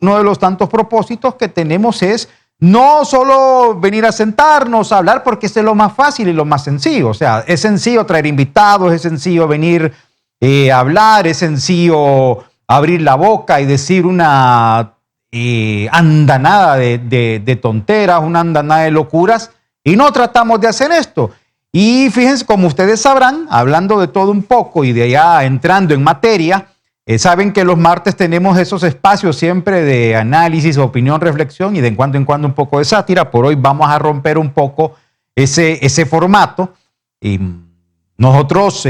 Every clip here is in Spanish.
uno de los tantos propósitos que tenemos es no solo venir a sentarnos a hablar, porque ese es lo más fácil y lo más sencillo. O sea, es sencillo traer invitados, es sencillo venir a hablar, es sencillo abrir la boca y decir una andanada de tonteras, una andanada de locuras, y no tratamos de hacer esto. Y fíjense, como ustedes sabrán, hablando de todo un poco y de allá entrando en materia, saben que los martes tenemos esos espacios siempre de análisis, opinión, reflexión y de en cuando un poco de sátira. Por hoy vamos a romper un poco ese formato. Y nosotros,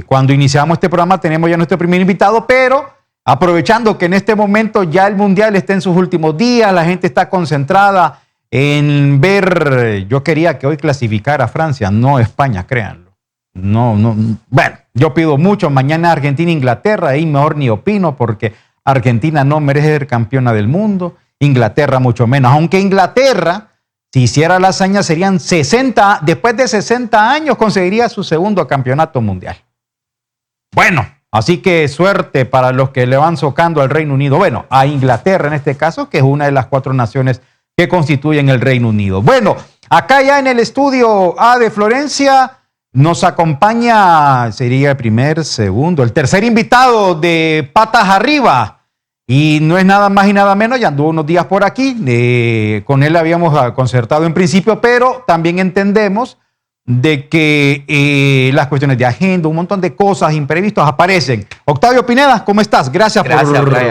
cuando iniciamos este programa, tenemos ya nuestro primer invitado, pero aprovechando que en este momento ya el Mundial está en sus últimos días, la gente está concentrada en ver, yo quería que hoy clasificara a Francia, no España, créanlo. No, bueno, yo pido mucho, mañana Argentina, Inglaterra, ahí mejor ni opino porque Argentina no merece ser campeona del mundo, Inglaterra mucho menos, aunque Inglaterra, si hiciera la hazaña, serían 60, después de 60 años conseguiría su segundo campeonato mundial. Bueno, así que suerte para los que le van socando al Reino Unido, bueno, a Inglaterra en este caso, que es una de las 4 naciones que constituyen el Reino Unido. Bueno, acá ya en el estudio A de Florencia nos acompaña, sería el primer, segundo, el tercer invitado de Patas Arriba. Y no es nada más y nada menos, ya anduvo unos días por aquí. Con él habíamos concertado en principio, pero también entendemos de que las cuestiones de agenda, un montón de cosas, imprevistos aparecen. Octavio Pineda, ¿cómo estás? Gracias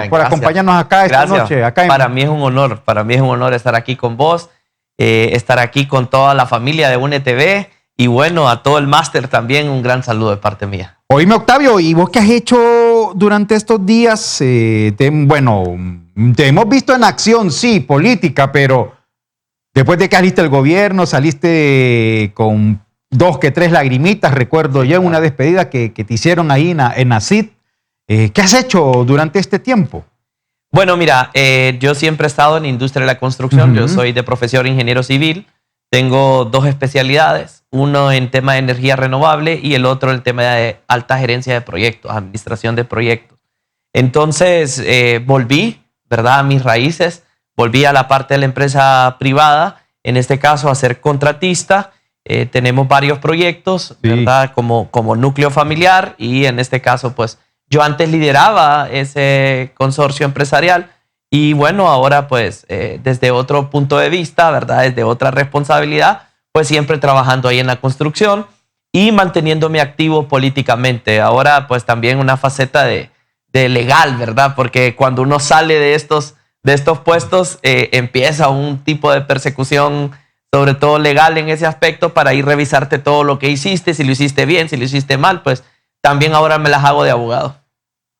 por acompañarnos acá esta noche. Para mí es un honor estar aquí con vos, estar aquí con toda la familia de UNETV. Y bueno, a todo el máster también un gran saludo de parte mía. Oíme, Octavio, ¿y vos qué has hecho durante estos días? Te hemos visto en acción, sí, política, pero después de que saliste del gobierno, saliste con 2 que 3 lagrimitas, recuerdo yo, una despedida que te hicieron ahí en ACID. ¿Qué has hecho durante este tiempo? Bueno, mira, yo siempre he estado en industria de la construcción. Yo soy de profesión ingeniero civil. Tengo 2 especialidades, uno en tema de energía renovable y el otro en tema de alta gerencia de proyectos, administración de proyectos. Entonces volví, ¿verdad?, a mis raíces, volví a la parte de la empresa privada, en este caso a ser contratista. Tenemos varios proyectos, ¿verdad?, como núcleo familiar, y en este caso pues yo antes lideraba ese consorcio empresarial. Y bueno, ahora pues desde otro punto de vista, ¿verdad?, desde otra responsabilidad, pues siempre trabajando ahí en la construcción y manteniéndome activo políticamente. Ahora pues también una faceta de legal, ¿verdad? Porque cuando uno sale de estos puestos empieza un tipo de persecución, sobre todo legal en ese aspecto, para ir revisarte todo lo que hiciste, si lo hiciste bien, si lo hiciste mal, pues también ahora me las hago de abogado.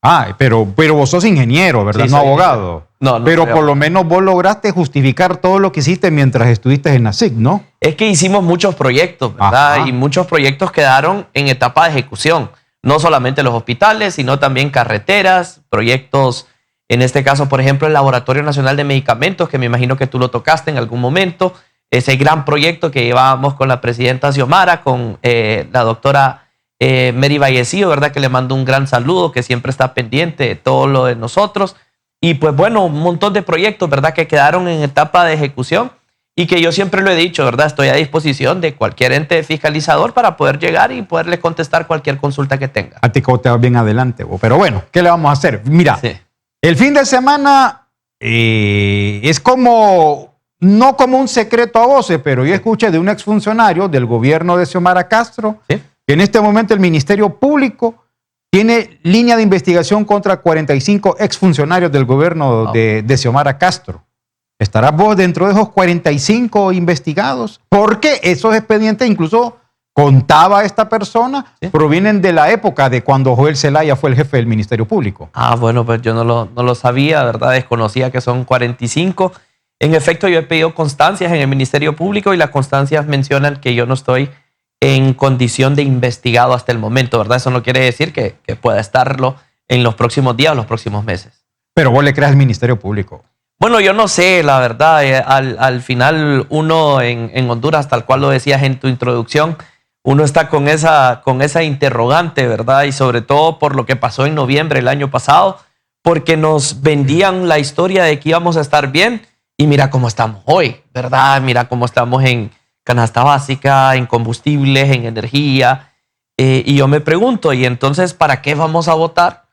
Ah, pero vos sos ingeniero, ¿verdad? Sí, no abogado. No, pero por lo menos vos lograste justificar todo lo que hiciste mientras estuviste en ASIC, ¿no? Es que hicimos muchos proyectos, ¿verdad? Ajá. Y muchos proyectos quedaron en etapa de ejecución. No solamente los hospitales, sino también carreteras, proyectos, en este caso, por ejemplo, el Laboratorio Nacional de Medicamentos, que me imagino que tú lo tocaste en algún momento. Ese gran proyecto que llevábamos con la presidenta Xiomara, con la doctora Mary Vallecillo, ¿verdad?, que le mando un gran saludo, que siempre está pendiente de todo lo de nosotros. Y pues bueno, un montón de proyectos, ¿verdad?, que quedaron en etapa de ejecución y que yo siempre lo he dicho, ¿verdad?, estoy a disposición de cualquier ente fiscalizador para poder llegar y poderle contestar cualquier consulta que tenga. A ti te vas bien adelante, vos. Pero bueno, ¿qué le vamos a hacer? Mira, sí. El fin de semana es como, no como un secreto a voces, pero yo escuché de un exfuncionario del gobierno de Xiomara Castro, ¿sí?, que en este momento el Ministerio Público tiene línea de investigación contra 45 exfuncionarios del gobierno de Xiomara Castro. ¿Estarás vos dentro de esos 45 investigados? Porque esos expedientes, incluso contaba esta persona, ¿sí?, provienen de la época de cuando Joel Zelaya fue el jefe del Ministerio Público. Ah, bueno, pues yo no lo sabía, ¿verdad? Desconocía que son 45. En efecto, yo he pedido constancias en el Ministerio Público y las constancias mencionan que yo no estoy en condición de investigado hasta el momento, ¿verdad? Eso no quiere decir que pueda estarlo en los próximos días o los próximos meses. Pero vos le creas al Ministerio Público. Bueno, yo no sé, la verdad. Al final uno en Honduras, tal cual lo decías en tu introducción, uno está con esa interrogante, ¿verdad? Y sobre todo por lo que pasó en noviembre del año pasado, porque nos vendían la historia de que íbamos a estar bien y mira cómo estamos hoy, ¿verdad? Mira cómo estamos en canasta básica, en combustibles, en energía. Y yo me pregunto, ¿y entonces para qué vamos a votar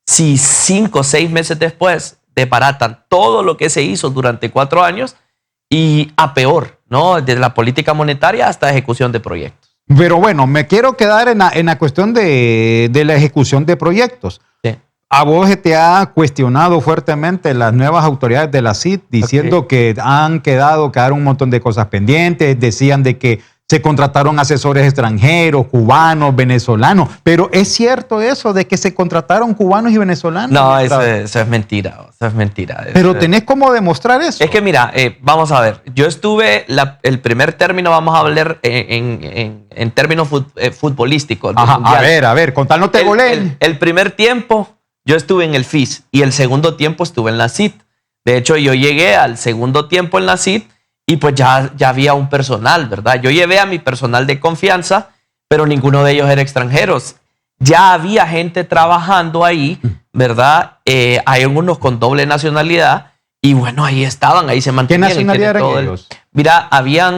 si 5 o 6 meses después desbaratan todo lo que se hizo durante 4 años y a peor, ¿no? Desde la política monetaria hasta ejecución de proyectos? Pero bueno, me quiero quedar en la cuestión de la ejecución de proyectos. Sí. A vos te ha cuestionado fuertemente las nuevas autoridades de la CID diciendo que quedaron un montón de cosas pendientes, decían de que se contrataron asesores extranjeros, cubanos, venezolanos, pero ¿es cierto eso de que se contrataron cubanos y venezolanos? No, eso es mentira, eso es mentira. Pero tenés cómo demostrar eso. Es que mira, vamos a ver, yo estuve, el primer término, vamos a hablar en términos futbolísticos. Ajá, a ver, con tal no te goleen. El primer tiempo yo estuve en el FIS y el segundo tiempo estuve en la CID. De hecho, yo llegué al segundo tiempo en la CID y pues ya había un personal, ¿verdad? Yo llevé a mi personal de confianza, pero ninguno de ellos era extranjeros. Ya había gente trabajando ahí, ¿verdad? Hay algunos con doble nacionalidad y bueno, ahí estaban, ahí se mantenían. ¿Qué nacionalidad eran ellos? Mira, había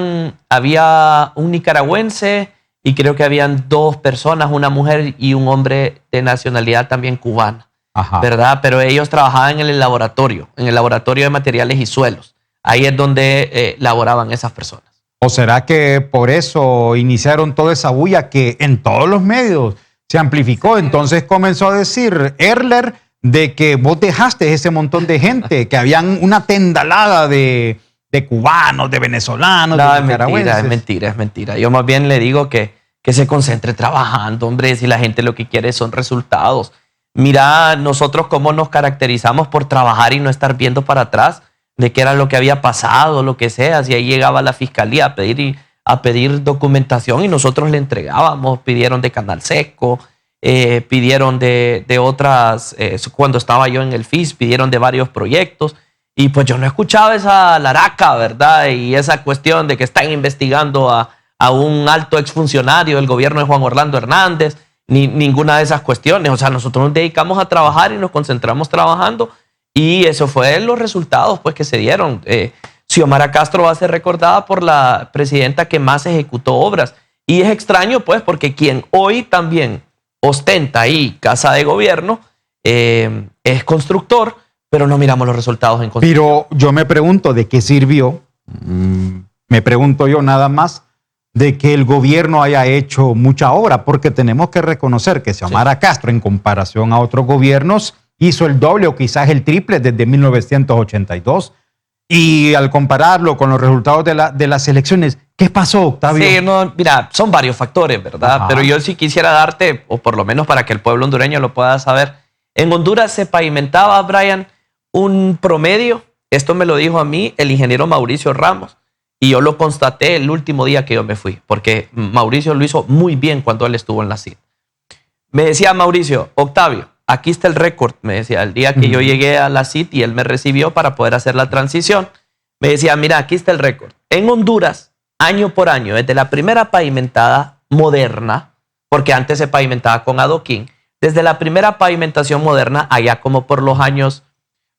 un nicaragüense y creo que habían 2 personas, una mujer y un hombre de nacionalidad también cubana. Ajá. ¿Verdad? Pero ellos trabajaban en el laboratorio de materiales y suelos. Ahí es donde laboraban esas personas. ¿O será que por eso iniciaron toda esa bulla que en todos los medios se amplificó? Entonces comenzó a decir Erler de que vos dejaste ese montón de gente, que habían una tendalada de cubanos, de venezolanos, No, de nicaragüenses. es mentira. Yo más bien le digo que se concentre trabajando, hombre, si la gente lo que quiere son resultados. Mira, nosotros cómo nos caracterizamos por trabajar y no estar viendo para atrás de qué era lo que había pasado, lo que sea. Si ahí llegaba la fiscalía a pedir documentación y nosotros le entregábamos, pidieron de Canal Seco, pidieron de otras, cuando estaba yo en el FIS, pidieron de varios proyectos y pues yo no escuchaba esa laraca, ¿verdad? Y esa cuestión de que están investigando a un alto exfuncionario del gobierno de Juan Orlando Hernández, ni ninguna de esas cuestiones. O sea, nosotros nos dedicamos a trabajar y nos concentramos trabajando y eso fue los resultados pues, que se dieron. Xiomara Castro va a ser recordada por la presidenta que más ejecutó obras. Y es extraño, pues, porque quien hoy también ostenta ahí casa de gobierno es constructor, pero no miramos los resultados en construcción. Pero yo me pregunto de qué sirvió, me pregunto yo nada más, de que el gobierno haya hecho mucha obra, porque tenemos que reconocer que Xiomara Castro, en comparación a otros gobiernos, hizo el doble o quizás el triple desde 1982. Y al compararlo con los resultados de las elecciones, ¿qué pasó, Octavio? Sí, no, mira, son varios factores, ¿verdad? Ajá. Pero yo sí quisiera darte, o por lo menos para que el pueblo hondureño lo pueda saber, en Honduras se pavimentaba, Brian, un promedio, esto me lo dijo a mí el ingeniero Mauricio Ramos, y yo lo constaté el último día que yo me fui, porque Mauricio lo hizo muy bien cuando él estuvo en la CID. Me decía Mauricio, Octavio, aquí está el récord, me decía, el día que yo llegué a la CID y él me recibió para poder hacer la transición, me decía, mira, aquí está el récord. En Honduras, año por año, desde la primera pavimentada moderna, porque antes se pavimentaba con adoquín, desde la primera pavimentación moderna, allá como por los años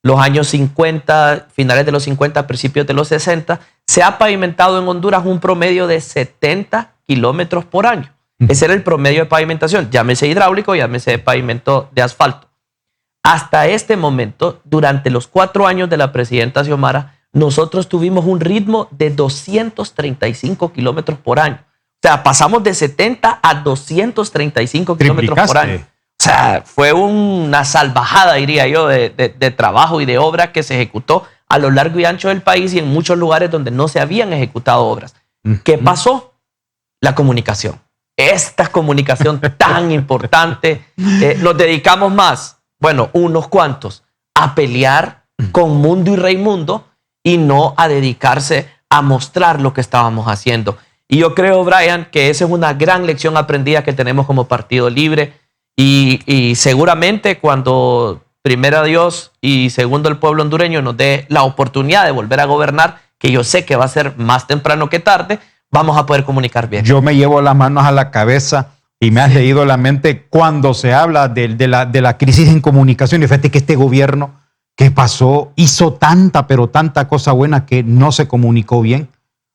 50, finales de los 50, principios de los 60, se ha pavimentado en Honduras un promedio de 70 kilómetros por año. Ese era el promedio de pavimentación, llámese hidráulico, llámese pavimento de asfalto. Hasta este momento, durante los 4 años de la presidenta Xiomara, nosotros tuvimos un ritmo de 235 kilómetros por año. O sea, pasamos de 70 a 235 kilómetros por año. O sea, fue una salvajada, diría yo, de trabajo y de obra que se ejecutó a lo largo y ancho del país y en muchos lugares donde no se habían ejecutado obras. ¿Qué pasó? La comunicación. Esta comunicación tan importante, nos dedicamos más, bueno, unos cuantos, a pelear con Mundo y Raimundo y no a dedicarse a mostrar lo que estábamos haciendo. Y yo creo, Brian, que esa es una gran lección aprendida que tenemos como Partido Libre y seguramente cuando primero Dios y segundo el pueblo hondureño nos dé la oportunidad de volver a gobernar, que yo sé que va a ser más temprano que tarde, vamos a poder comunicar bien. Yo me llevo las manos a la cabeza Y me has leído la mente cuando se habla de la crisis en comunicación. Y fíjate que este gobierno que pasó hizo tanta, pero tanta cosa buena que no se comunicó bien.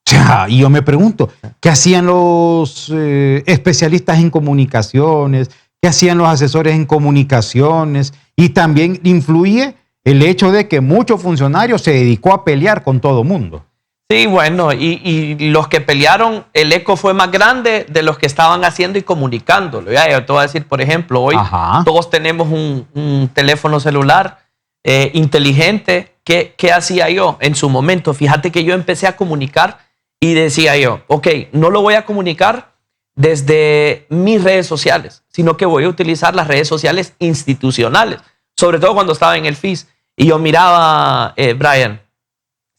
O sea, y yo me pregunto, ¿qué hacían los especialistas en comunicaciones? ¿Qué hacían los asesores en comunicaciones? Y también influye el hecho de que muchos funcionarios se dedicó a pelear con todo mundo. Sí, bueno, y los que pelearon, el eco fue más grande de los que estaban haciendo y comunicándolo. Ya, yo te voy a decir, por ejemplo, hoy todos tenemos un teléfono celular inteligente. ¿Qué hacía yo en su momento? Fíjate que yo empecé a comunicar y decía yo, ok, no lo voy a comunicar desde mis redes sociales, sino que voy a utilizar las redes sociales institucionales, sobre todo cuando estaba en el FIS. Y yo miraba, Brian,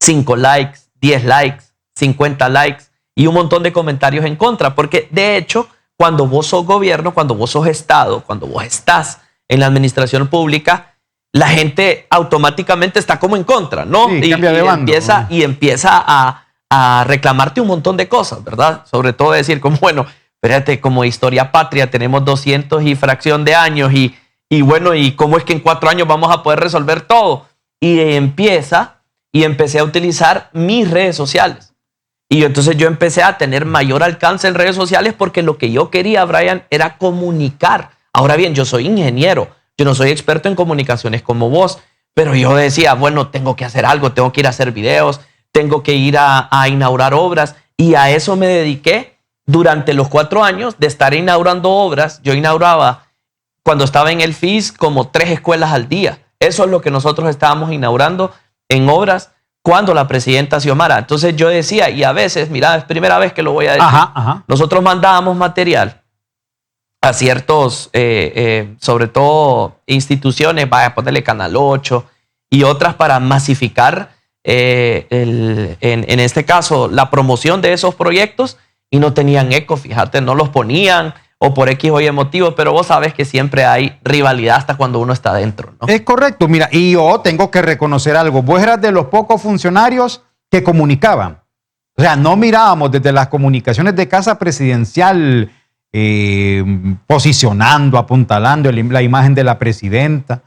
5 likes, 10 likes, 50 likes y un montón de comentarios en contra. Porque de hecho, cuando vos sos gobierno, cuando vos sos Estado, cuando vos estás en la administración pública, la gente automáticamente está como en contra, ¿no? Sí, cambia de bando. Empieza a reclamarte un montón de cosas, ¿verdad? Sobre todo decir como, bueno, espérate, como historia patria tenemos 200 y fracción de años y bueno, ¿y cómo es que en 4 años vamos a poder resolver todo? Y empecé a utilizar mis redes sociales. Y entonces yo empecé a tener mayor alcance en redes sociales porque lo que yo quería, Brian, era comunicar. Ahora bien, yo soy ingeniero, yo no soy experto en comunicaciones como vos, pero yo decía, bueno, tengo que hacer algo, tengo que ir a hacer videos, tengo que ir a inaugurar obras. Y a eso me dediqué durante los 4 años de estar inaugurando obras. Yo inauguraba, cuando estaba en el FIS, como 3 escuelas al día. Eso es lo que nosotros estábamos inaugurando en obras cuando la presidenta Xiomara. Entonces yo decía, y a veces, mira, es primera vez que lo voy a decir, nosotros mandábamos material a ciertos, sobre todo instituciones, vaya a ponerle Canal 8 y otras para masificar, en este caso, la promoción de esos proyectos y no tenían eco, fíjate, no los ponían o por X o Y motivo, pero vos sabes que siempre hay rivalidad hasta cuando uno está dentro, ¿no? Es correcto, mira, y yo tengo que reconocer algo. Vos eras de los pocos funcionarios que comunicaban. O sea, no mirábamos desde las comunicaciones de Casa Presidencial posicionando, apuntalando la imagen de la presidenta.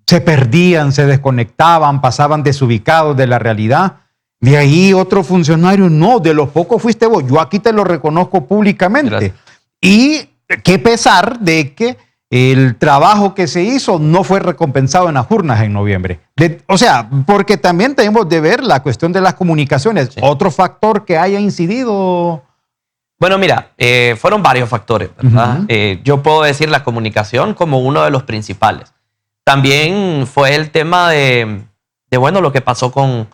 Se perdían, se desconectaban, pasaban desubicados de la realidad. De ahí otro funcionario, no, de los pocos fuiste vos. Yo aquí te lo reconozco públicamente. Gracias. Y qué pesar de que el trabajo que se hizo no fue recompensado en las urnas en noviembre. O sea, porque también tenemos de ver la cuestión de las comunicaciones. Sí. ¿Otro factor que haya incidido? Bueno, mira, fueron varios factores, ¿verdad? Yo puedo decir la comunicación como uno de los principales. También fue el tema de bueno, lo que pasó con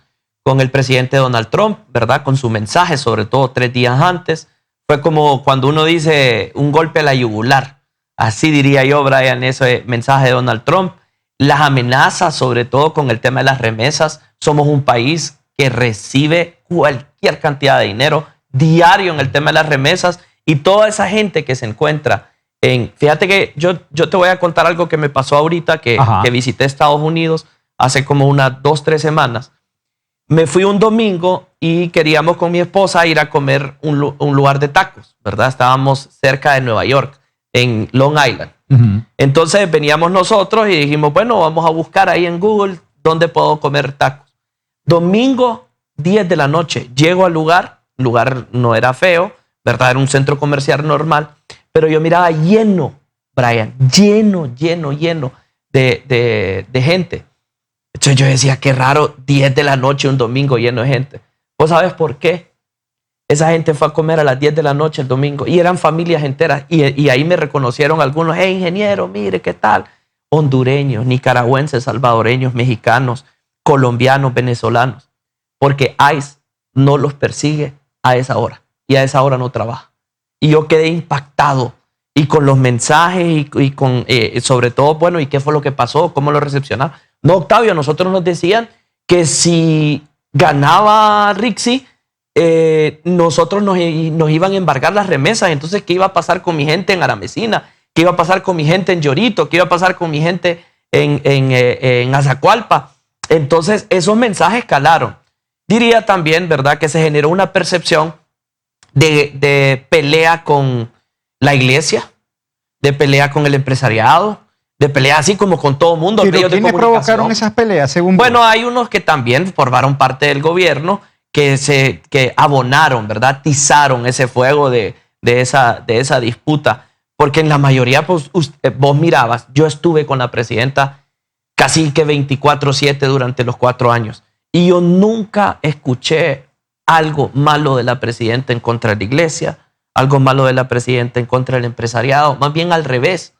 el presidente Donald Trump, ¿verdad? Con su mensaje, sobre todo 3 días antes. Fue como cuando uno dice un golpe a la yugular. Así diría yo, Brian, ese mensaje de Donald Trump. Las amenazas, sobre todo con el tema de las remesas. Somos un país que recibe cualquier cantidad de dinero diario en el tema de las remesas. Y toda esa gente que se encuentra en... Fíjate que yo te voy a contar algo que me pasó ahorita, que visité Estados Unidos hace como unas 2, 3 semanas. Me fui un domingo y queríamos con mi esposa ir a comer un lugar de tacos, ¿verdad? Estábamos cerca de Nueva York, en Long Island. Entonces veníamos nosotros y dijimos, bueno, vamos a buscar ahí en Google dónde puedo comer tacos. Domingo, 10 de la noche, llego al lugar. El lugar no era feo, ¿verdad? Era un centro comercial normal, pero yo miraba lleno, Brian, lleno de gente. Entonces yo decía, qué raro, 10 de la noche, un domingo lleno de gente. ¿Vos sabés por qué? Esa gente fue a comer a las 10 de la noche el domingo y eran familias enteras. Y ahí me reconocieron algunos, hey, ingeniero, mire, ¿qué tal? Hondureños, nicaragüenses, salvadoreños, mexicanos, colombianos, venezolanos. Porque ICE no los persigue a esa hora y a esa hora no trabaja. Y yo quedé impactado y con los mensajes y con, sobre todo, bueno, ¿y qué fue lo que pasó? ¿Cómo lo recepcionaron? No, Octavio, nosotros nos decían que si ganaba Rixi, nosotros nos iban a embargar las remesas. Entonces, ¿qué iba a pasar con mi gente en Aramecina? ¿Qué iba a pasar con mi gente en Llorito? ¿Qué iba a pasar con mi gente en Azacualpa? Entonces, esos mensajes calaron. Diría también, ¿verdad?, que se generó una percepción de pelea con la iglesia, de pelea con el empresariado, de pelea así como con todo el mundo. ¿Pero quiénes provocaron esas peleas, según vos? Bueno, hay unos que también formaron parte del gobierno que abonaron, ¿verdad? Tizaron ese fuego de esa disputa. Porque en la mayoría, pues, vos mirabas, yo estuve con la presidenta casi que 24/7 durante los 4 años. Y yo nunca escuché algo malo de la presidenta en contra de la iglesia, algo malo de la presidenta en contra del empresariado. Más bien al revés.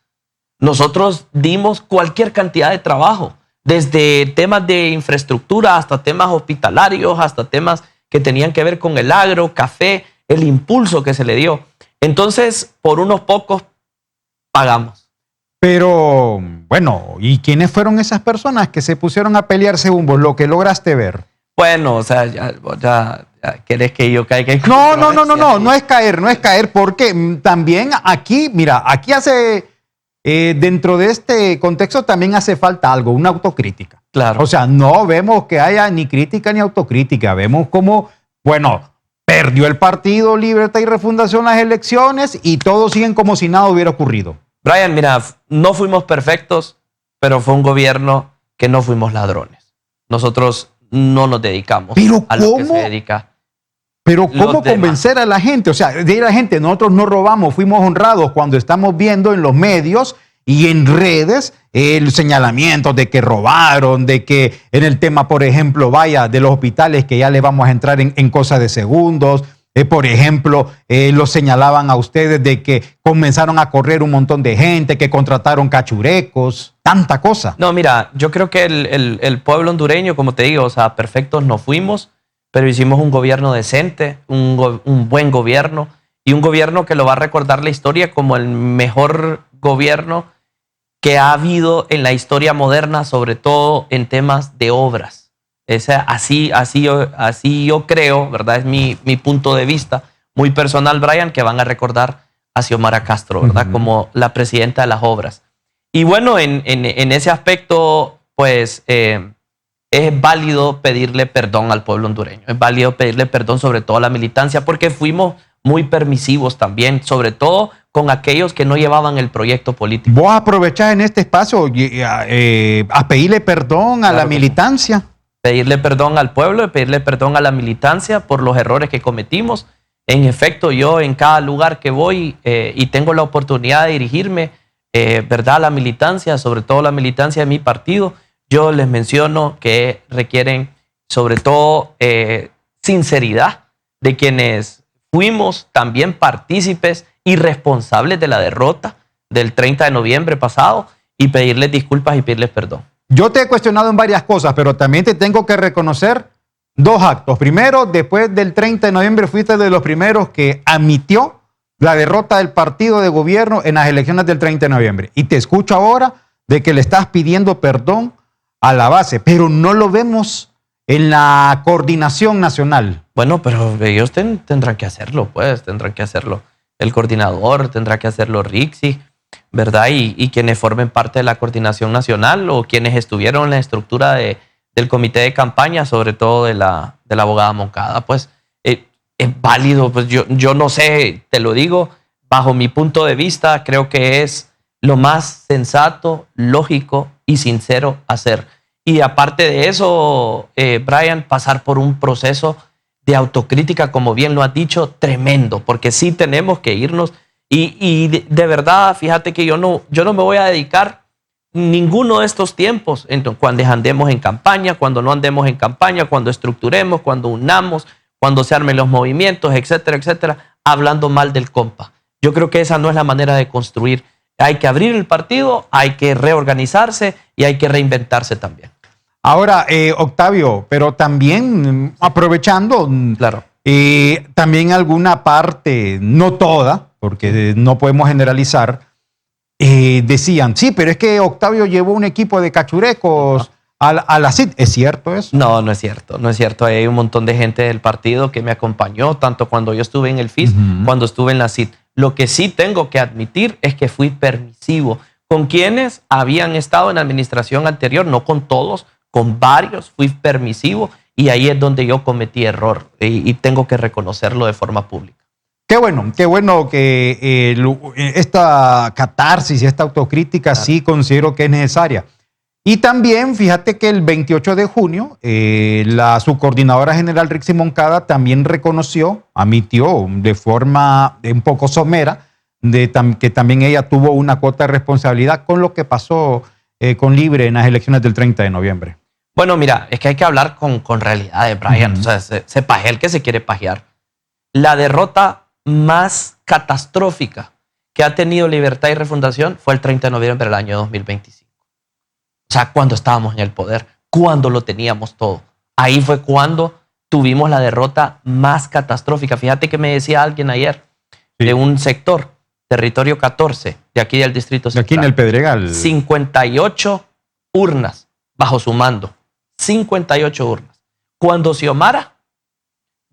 Nosotros dimos cualquier cantidad de trabajo, desde temas de infraestructura hasta temas hospitalarios, hasta temas que tenían que ver con el agro, café, el impulso que se le dio. Entonces, por unos pocos pagamos. Pero, bueno, ¿y quiénes fueron esas personas que se pusieron a pelear según vos, lo que lograste ver? Bueno, o sea, ya querés que yo caiga en No es caer, porque también aquí, mira, aquí dentro de este contexto también hace falta algo, una autocrítica. Claro. O sea, no vemos que haya ni crítica ni autocrítica, vemos como, bueno, perdió el Partido Libertad y Refundación las elecciones y todos siguen como si nada hubiera ocurrido. Brian, mira, no fuimos perfectos, pero fue un gobierno que no fuimos ladrones. Nosotros no nos dedicamos a lo que se dedica. Pero ¿cómo convencer a la gente? O sea, de la gente, nosotros no robamos, fuimos honrados cuando estamos viendo en los medios y en redes el señalamiento de que robaron, de que en el tema, por ejemplo, de los hospitales, que ya le vamos a entrar en cosas de segundos. Por ejemplo, los señalaban a ustedes de que comenzaron a correr un montón de gente, que contrataron cachurecos, tanta cosa. No, mira, yo creo que el pueblo hondureño, como te digo, o sea, perfectos no fuimos, pero hicimos un gobierno decente, un buen gobierno, y un gobierno que lo va a recordar la historia como el mejor gobierno que ha habido en la historia moderna, sobre todo en temas de obras. Así yo creo, ¿verdad? Es mi punto de vista muy personal, Brian, que van a recordar a Xiomara Castro, ¿verdad? Como la presidenta de las obras. Y bueno, en ese aspecto, pues es válido pedirle perdón al pueblo hondureño. Es válido pedirle perdón sobre todo a la militancia, porque fuimos muy permisivos también, sobre todo con aquellos que no llevaban el proyecto político. ¿Vos aprovechás en este espacio a pedirle perdón a la militancia? Pedirle perdón al pueblo y pedirle perdón a la militancia por los errores que cometimos. En efecto, yo en cada lugar que voy y tengo la oportunidad de dirigirme, ¿verdad?, a la militancia, sobre todo la militancia de mi partido, yo les menciono que requieren sobre todo sinceridad de quienes fuimos también partícipes y responsables de la derrota del 30 de noviembre pasado, y pedirles disculpas y pedirles perdón. Yo te he cuestionado en varias cosas, pero también te tengo que reconocer 2 actos. Primero, después del 30 de noviembre fuiste de los primeros que admitió la derrota del partido de gobierno en las elecciones del 30 de noviembre. Y te escucho ahora de que le estás pidiendo perdón a la base, pero no lo vemos en la coordinación nacional. Bueno, pero ellos tendrán que hacerlo, pues, tendrán que hacerlo. El coordinador tendrá que hacerlo, Rixi, ¿verdad? Y quienes formen parte de la coordinación nacional o quienes estuvieron en la estructura del comité de campaña, sobre todo de la abogada Moncada, pues es válido. Pues yo no sé, te lo digo, bajo mi punto de vista, creo que es lo más sensato, lógico y sincero hacer. Y aparte de eso, Brian, pasar por un proceso de autocrítica, como bien lo has dicho, tremendo, porque sí tenemos que irnos. Y de verdad, fíjate que yo no me voy a dedicar ninguno de estos tiempos, cuando andemos en campaña, cuando no andemos en campaña, cuando estructuremos, cuando unamos, cuando se armen los movimientos, etcétera, etcétera, hablando mal del compa. Yo creo que esa no es la manera de construir. Hay que abrir el partido, hay que reorganizarse y hay que reinventarse también. Ahora, Octavio, pero también aprovechando, claro, también alguna parte, no toda, porque no podemos generalizar, decían, sí, pero es que Octavio llevó un equipo de cachurecos a la CID. ¿Es cierto eso? No, no es cierto, no es cierto. Hay un montón de gente del partido que me acompañó, tanto cuando yo estuve en el FIS, cuando estuve en la CID. Lo que sí tengo que admitir es que fui permisivo con quienes habían estado en la administración anterior, no con todos, con varios, fui permisivo, y ahí es donde yo cometí error y tengo que reconocerlo de forma pública. Qué bueno que esta catarsis, esta autocrítica sí considero que es necesaria. Y también, fíjate que el 28 de junio, la subcoordinadora general Rixi Moncada también admitió de forma un poco somera, que también ella tuvo una cuota de responsabilidad con lo que pasó con Libre en las elecciones del 30 de noviembre. Bueno, mira, es que hay que hablar con realidades, Brian. O sea, se pajea el que se quiere pajear. La derrota más catastrófica que ha tenido Libertad y Refundación fue el 30 de noviembre del año 2025. O sea, cuando estábamos en el poder, cuando lo teníamos todo. Ahí fue cuando tuvimos la derrota más catastrófica. Fíjate que me decía alguien ayer de un sector, territorio 14, de aquí del Distrito Central. De aquí en el Pedregal. 58 urnas bajo su mando. 58 urnas. Cuando Xiomara,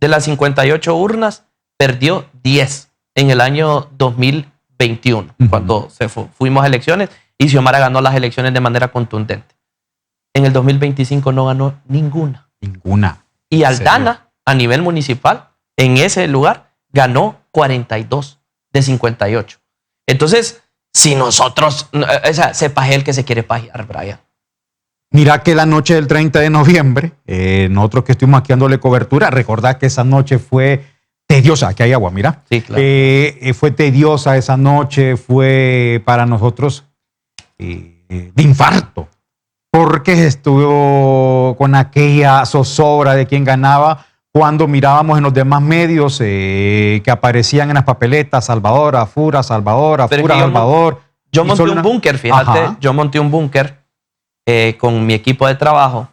de las 58 urnas, perdió 10 en el año 2021, cuando fuimos a elecciones y Xiomara ganó las elecciones de manera contundente. En el 2025 no ganó ninguna. Y Aldana, a nivel municipal, en ese lugar, ganó 42 de 58. Entonces, si nosotros, se pajea el que se quiere pajear, Brian. Mira que la noche del 30 de noviembre, nosotros que estuvimos aquí dándole cobertura, recordad que esa noche fue tediosa, aquí hay agua, mira. Sí, claro. Fue tediosa esa noche, fue para nosotros de infarto, porque estuvo con aquella zozobra de quién ganaba cuando mirábamos en los demás medios que aparecían en las papeletas, Salvador, Fura, Salvador. Yo monté un búnker, fíjate, Ajá. yo monté un búnker con mi equipo de trabajo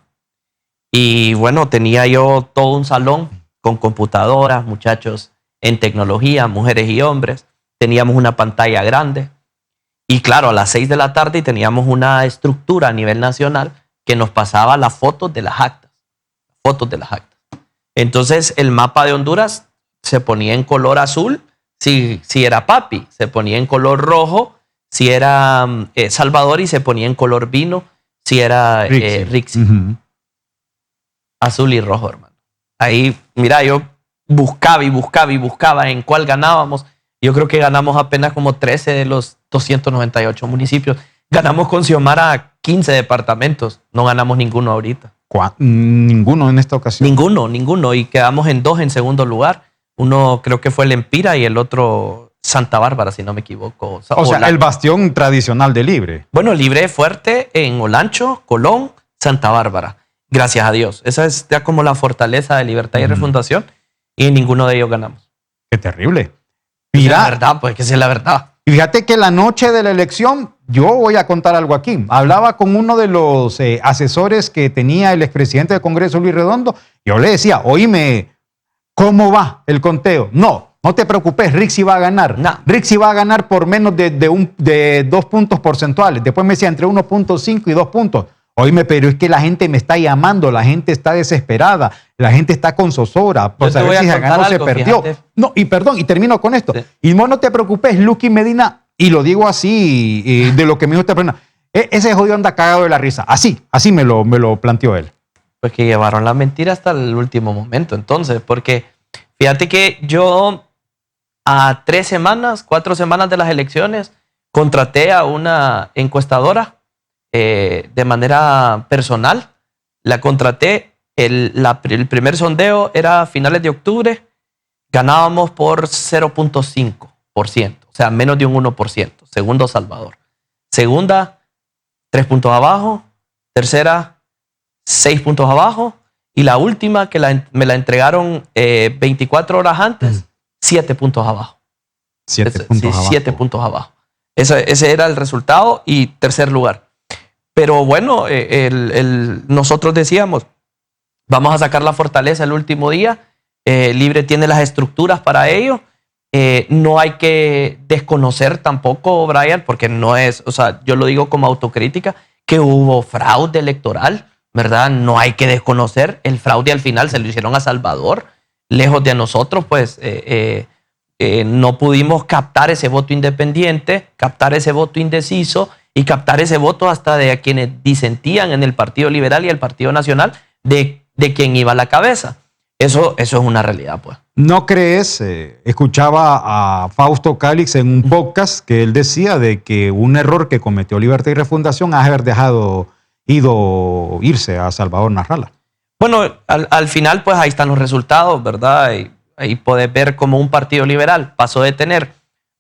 y bueno, tenía yo todo un salón con computadoras, muchachos en tecnología, mujeres y hombres. Teníamos una pantalla grande y claro, a las 6 de la tarde teníamos una estructura a nivel nacional que nos pasaba las fotos de las actas. Entonces el mapa de Honduras se ponía en color azul si era Papi, se ponía en color rojo si era Salvador y se ponía en color vino si era Rixi. Azul y rojo, hermano. Ahí, mira, yo buscaba en cuál ganábamos. Yo creo que ganamos apenas como 13 de los 298 municipios. Ganamos con Xiomara 15 departamentos. No ganamos ninguno ahorita. Ninguno en esta ocasión. Ninguno. Y quedamos en 2 en segundo lugar. Uno creo que fue el Empira y el otro Santa Bárbara, si no me equivoco. O sea, el bastión tradicional de Libre. Bueno, Libre es fuerte en Olancho, Colón, Santa Bárbara. Gracias a Dios. Esa es ya como la fortaleza de Libertad y Refundación. Y en ninguno de ellos ganamos. Qué terrible. Mira, es la verdad, pues que es la verdad. Y fíjate que la noche de la elección, yo voy a contar algo aquí. Hablaba con uno de los asesores que tenía el expresidente del Congreso, Luis Redondo. Yo le decía, oíme, ¿cómo va el conteo? No te preocupes, Rixi va a ganar. No. Rixi va a ganar por menos de 2 puntos porcentuales. Después me decía entre 1.5 y 2 puntos. Oíme, pero es que la gente me está llamando, la gente está desesperada, la gente está con zozobra. Por saber si se ganó o se perdió. Fíjate. No, y perdón, y termino con esto. Sí. Y vos no te preocupes, Lucky Medina, y lo digo así, de lo que me dijo esta persona, ese jodido anda cagado de la risa. Así me lo planteó él. Pues que llevaron la mentira hasta el último momento, entonces, porque fíjate que yo a 4 semanas de las elecciones contraté a una encuestadora de manera personal. La contraté, el primer sondeo era a finales de octubre, ganábamos por 0.5%, o sea, menos de un 1%. Segundo, Salvador. Segunda, 3 puntos abajo. Tercera, 6 puntos abajo. Y la última, que me la entregaron 24 horas antes, 7 puntos abajo. 7 puntos abajo. Ese era el resultado y tercer lugar. Pero bueno, nosotros decíamos, vamos a sacar la fortaleza el último día. Libre tiene las estructuras para ello. No hay que desconocer tampoco, Brian, porque no es, o sea, yo lo digo como autocrítica, que hubo fraude electoral, ¿verdad? No hay que desconocer el fraude. Al final se lo hicieron a Salvador, lejos de nosotros, pues no pudimos captar ese voto independiente, captar ese voto indeciso y captar ese voto hasta de quienes disentían en el Partido Liberal y el Partido Nacional de quién iba a la cabeza. Eso es una realidad, pues. ¿No crees? Escuchaba a Fausto Cálix en un podcast que él decía de que un error que cometió Libertad y Refundación es haber irse a Salvador Narrala. Bueno, al final, pues ahí están los resultados, ¿verdad? Ahí puedes ver cómo un partido liberal pasó de tener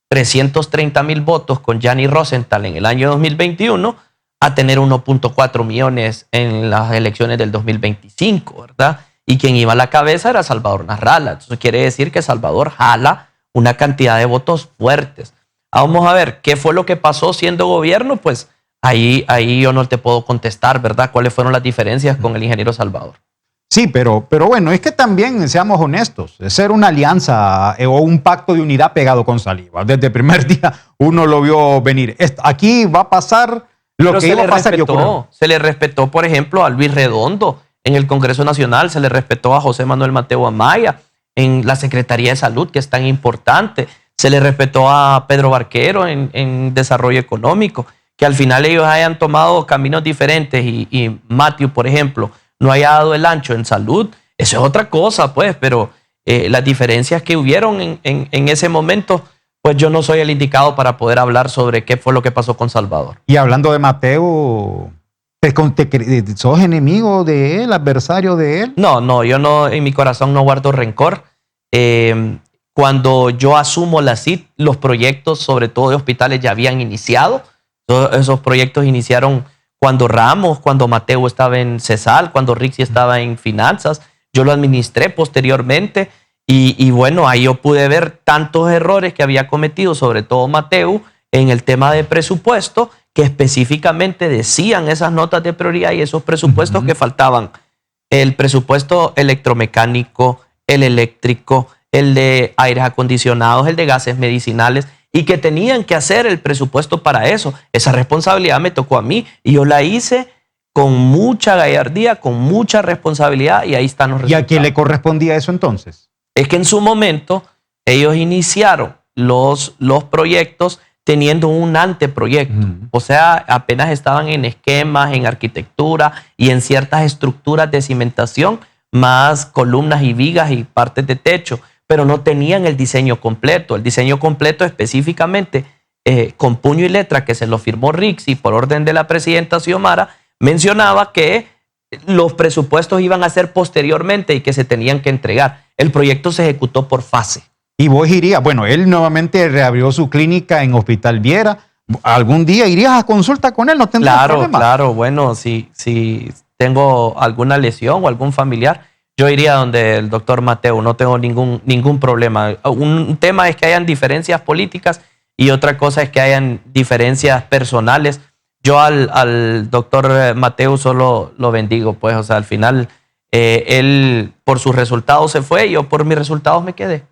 330,000 votos con Gianni Rosenthal en el año 2021 a tener 1.4 millones en las elecciones del 2025, ¿verdad? Y quien iba a la cabeza era Salvador Narrala. Entonces quiere decir que Salvador jala una cantidad de votos fuertes. Vamos a ver, ¿qué fue lo que pasó siendo gobierno? Pues ahí yo no te puedo contestar, ¿verdad? ¿Cuáles fueron las diferencias con el ingeniero Salvador? Sí, pero bueno, es que también, seamos honestos, ser una alianza o un pacto de unidad pegado con saliva. Desde el primer día uno lo vio venir. Aquí va a pasar lo que iba a pasar y ocurrió. Se le respetó, por ejemplo, a Luis Redondo en el Congreso Nacional, se le respetó a José Manuel Mateo Amaya en la Secretaría de Salud, que es tan importante, se le respetó a Pedro Barquero en Desarrollo Económico, que al final ellos hayan tomado caminos diferentes y Matthew, por ejemplo, no haya dado el ancho en salud, eso es otra cosa, pues, pero las diferencias que hubieron en ese momento, pues yo no soy el indicado para poder hablar sobre qué fue lo que pasó con Salvador. Y hablando de Mateo, ¿sos enemigo de él, adversario de él? No, yo no, en mi corazón no guardo rencor. Cuando yo asumo la CIT, los proyectos, sobre todo de hospitales, ya habían iniciado. Todos esos proyectos iniciaron cuando Ramos, cuando Mateo estaba en CESAL, cuando Rixi estaba en Finanzas. Yo lo administré posteriormente y bueno, ahí yo pude ver tantos errores que había cometido, sobre todo Mateo, en el tema de presupuesto, que específicamente decían esas notas de prioridad y esos presupuestos que faltaban. El presupuesto electromecánico, el eléctrico, el de aires acondicionados, el de gases medicinales, y que tenían que hacer el presupuesto para eso. Esa responsabilidad me tocó a mí y yo la hice con mucha gallardía, con mucha responsabilidad, y ahí están los resultados. ¿Y a quién le correspondía eso entonces? Es que en su momento ellos iniciaron los proyectos teniendo un anteproyecto. O sea, apenas estaban en esquemas, en arquitectura y en ciertas estructuras de cimentación, más columnas y vigas y partes de techo, pero no tenían el diseño completo. El diseño completo específicamente, con puño y letra, que se lo firmó Rixi por orden de la presidenta Xiomara, mencionaba que los presupuestos iban a ser posteriormente y que se tenían que entregar. El proyecto se ejecutó por fase. Y vos irías, bueno, él nuevamente reabrió su clínica en Hospital Viera. ¿Algún día irías a consulta con él? ¿No tendrías problema? Claro. Bueno, si tengo alguna lesión o algún familiar, yo iría donde el doctor Mateo. No tengo ningún problema. Un tema es que hayan diferencias políticas y otra cosa es que hayan diferencias personales. Yo al doctor Mateo solo lo bendigo, pues, o sea, al final él por sus resultados se fue y yo por mis resultados me quedé.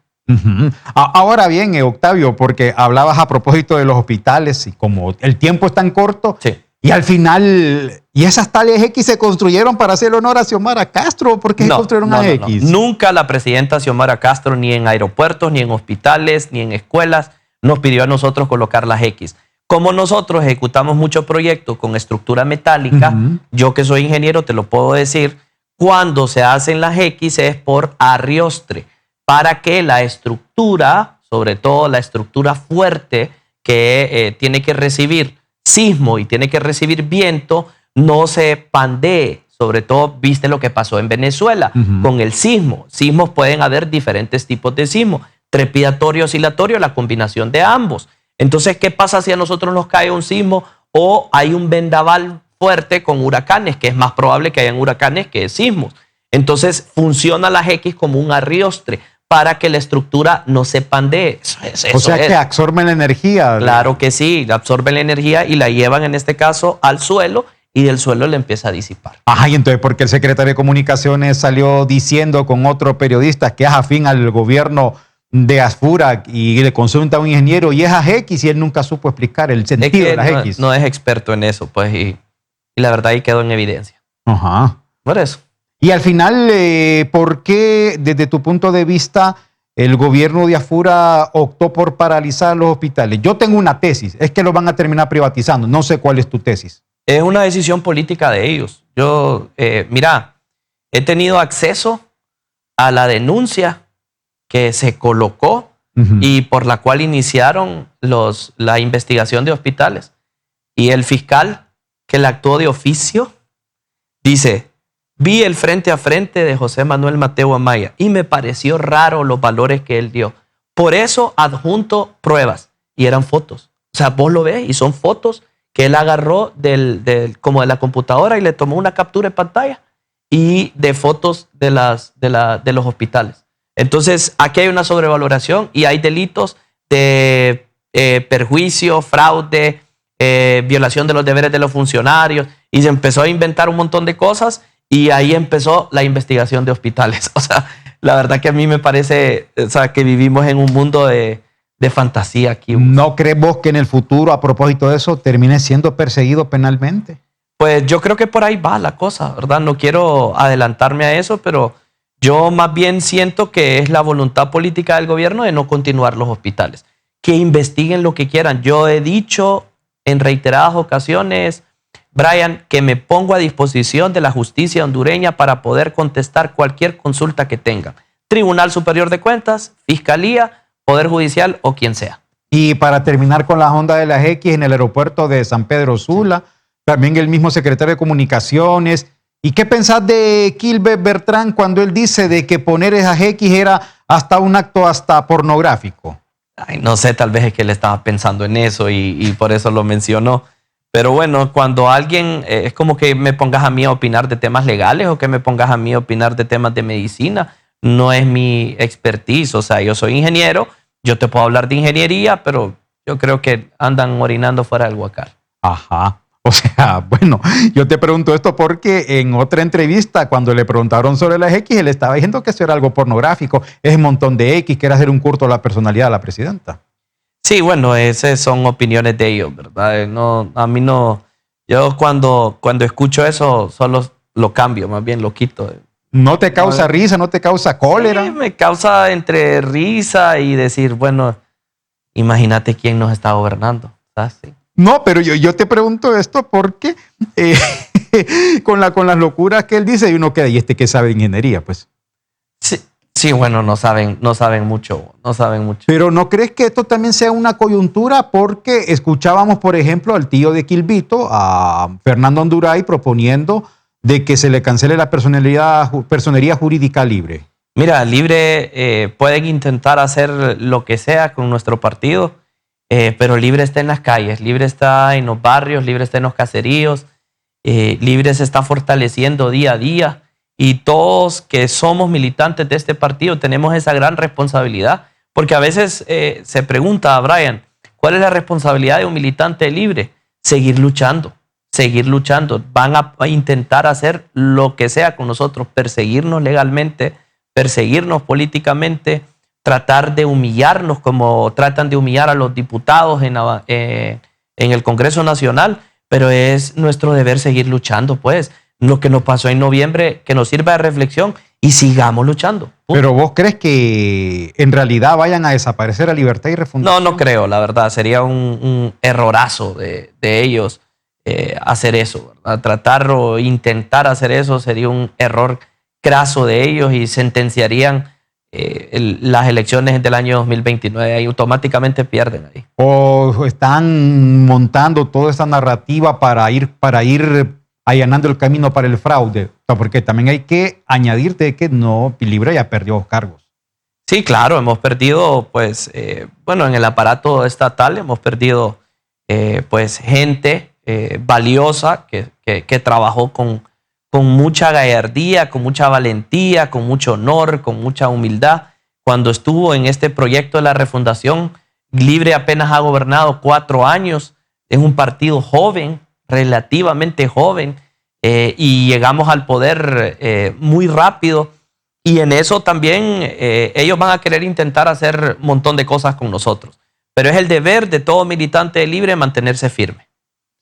Ahora bien, Octavio, porque hablabas a propósito de los hospitales y como el tiempo es tan corto, sí. Y al final, ¿y esas tales X se construyeron para hacer honor a Xiomara Castro? ¿Por qué se construyeron a X? Nunca la presidenta Xiomara Castro, ni en aeropuertos, ni en hospitales, ni en escuelas, nos pidió a nosotros colocar las X. Como nosotros ejecutamos muchos proyectos con estructura metálica, yo que soy ingeniero te lo puedo decir, cuando se hacen las X es por arriostre, para que la estructura, sobre todo la estructura fuerte que tiene que recibir sismo y tiene que recibir viento, no se pandee. Sobre todo, viste lo que pasó en Venezuela con el sismo. Sismos pueden haber diferentes tipos de sismo, trepidatorio, oscilatorio, la combinación de ambos. Entonces, ¿qué pasa si a nosotros nos cae un sismo o hay un vendaval fuerte con huracanes? Que es más probable que hayan huracanes que sismos. Entonces, funciona las X como un arriostre para que la estructura no se pandee. O sea, que absorben la energía. Claro que sí, absorben la energía y la llevan en este caso al suelo y del suelo le empieza a disipar. Ajá, y entonces, ¿por qué el secretario de Comunicaciones salió diciendo con otro periodista que es afín al gobierno de Asfura y le consulta a un ingeniero y es a X y él nunca supo explicar el sentido de las X? No es experto en eso, pues, y la verdad ahí quedó en evidencia. Ajá. Por eso. Y al final, ¿por qué, desde tu punto de vista, el gobierno de Asfura optó por paralizar los hospitales? Yo tengo una tesis, es que los van a terminar privatizando. No sé cuál es tu tesis. Es una decisión política de ellos. Yo, mira, he tenido acceso a la denuncia que se colocó y por la cual iniciaron la investigación de hospitales. Y el fiscal que le actuó de oficio dice: vi el frente a frente de José Manuel Mateo Amaya y me pareció raro los valores que él dio. Por eso adjunto pruebas. Y eran fotos. O sea, vos lo ves y son fotos que él agarró como de la computadora y le tomó una captura de pantalla y de fotos de los hospitales. Entonces, aquí hay una sobrevaloración y hay delitos de perjuicio, fraude, violación de los deberes de los funcionarios, y se empezó a inventar un montón de cosas y ahí empezó la investigación de hospitales. O sea, la verdad que a mí me parece, o sea, que vivimos en un mundo de fantasía aquí. ¿No crees vos que en el futuro, a propósito de eso, termine siendo perseguido penalmente? Pues yo creo que por ahí va la cosa, ¿verdad? No quiero adelantarme a eso, pero yo más bien siento que es la voluntad política del gobierno de no continuar los hospitales. Que investiguen lo que quieran. Yo he dicho en reiteradas ocasiones, Brian, que me pongo a disposición de la justicia hondureña para poder contestar cualquier consulta que tengan. Tribunal Superior de Cuentas, Fiscalía, Poder Judicial o quien sea. Y para terminar con la onda de las X en el aeropuerto de San Pedro Sula, también el mismo secretario de Comunicaciones. ¿Y qué pensás de Gilbert Bertrán cuando él dice de que poner esas X era hasta un acto hasta pornográfico? Ay, no sé, tal vez es que él estaba pensando en eso y por eso lo mencionó. Pero bueno, cuando alguien, es como que me pongas a mí a opinar de temas legales o que me pongas a mí a opinar de temas de medicina. No es mi expertise. O sea, yo soy ingeniero, yo te puedo hablar de ingeniería, pero yo creo que andan orinando fuera del huacal. Ajá. O sea, bueno, yo te pregunto esto porque en otra entrevista, cuando le preguntaron sobre las X, él estaba diciendo que eso era algo pornográfico, es un montón de X, que era hacer un culto a la personalidad de la presidenta. Sí, bueno, esas son opiniones de ellos, ¿verdad? No, a mí no. Yo cuando escucho eso, solo lo cambio, más bien lo quito. ¿No te causa risa, no te causa cólera? Sí, me causa entre risa y decir, bueno, imagínate quién nos está gobernando, ¿sabes? Sí. No, pero yo te pregunto esto porque con las locuras que él dice, y uno queda, ¿y este qué sabe de ingeniería? Pues. Sí, bueno, no saben mucho. Pero ¿no crees que esto también sea una coyuntura? Porque escuchábamos, por ejemplo, al tío de Quilvito, a Fernando Anduray, proponiendo de que se le cancele la personería jurídica libre. Mira, libre pueden intentar hacer lo que sea con nuestro partido, pero libre está en las calles, libre está en los barrios, libre está en los caseríos, libre se está fortaleciendo día a día. Y todos que somos militantes de este partido tenemos esa gran responsabilidad, porque a veces se pregunta a Brian, ¿cuál es la responsabilidad de un militante libre? Seguir luchando. Van a intentar hacer lo que sea con nosotros, perseguirnos legalmente, perseguirnos políticamente, tratar de humillarnos como tratan de humillar a los diputados en el Congreso Nacional, pero es nuestro deber seguir luchando, pues. Lo que nos pasó en noviembre, que nos sirva de reflexión y sigamos luchando. ¿Pero vos crees que en realidad vayan a desaparecer a Libertad y Refundación? No creo, la verdad. Sería un errorazo de ellos hacer eso, ¿verdad? Tratar o intentar hacer eso sería un error craso de ellos y sentenciarían las elecciones del año 2029. Y automáticamente pierden ahí. ¿O están montando toda esa narrativa para ir allanando el camino para el fraude? Porque también hay que añadirte que no, Libre ya perdió cargos. Sí, claro, hemos perdido, pues, en el aparato estatal hemos perdido, pues, gente valiosa que trabajó con mucha gallardía, con mucha valentía, con mucho honor, con mucha humildad. Cuando estuvo en este proyecto de la refundación, Libre apenas ha gobernado 4 años, es un partido joven, relativamente joven, y llegamos al poder muy rápido, y en eso también ellos van a querer intentar hacer un montón de cosas con nosotros, pero es el deber de todo militante libre mantenerse firme.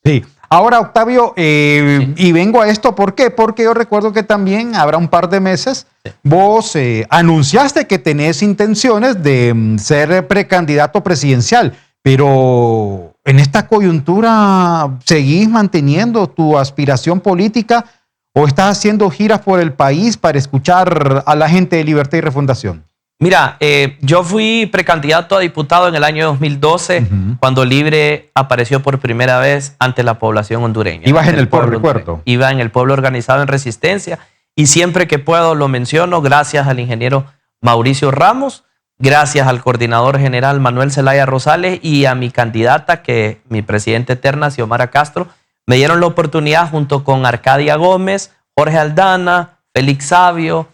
Sí. Ahora, Octavio, y vengo a esto, ¿por qué? Porque yo recuerdo que también habrá un par de meses vos anunciaste que tenés intenciones de ser precandidato presidencial, pero en esta coyuntura seguís manteniendo tu aspiración política o estás haciendo giras por el país para escuchar a la gente de Libertad y Refundación? Mira, yo fui precandidato a diputado en el año 2012, cuando Libre apareció por primera vez ante la población hondureña. Ibas en el pueblo, recuerdo. Iba en el pueblo organizado en Resistencia, y siempre que puedo lo menciono, gracias al ingeniero Mauricio Ramos, gracias al coordinador general Manuel Zelaya Rosales y a mi candidata, que mi presidenta eterna, Xiomara Castro, me dieron la oportunidad junto con Arcadia Gómez, Jorge Aldana, Félix Sabio,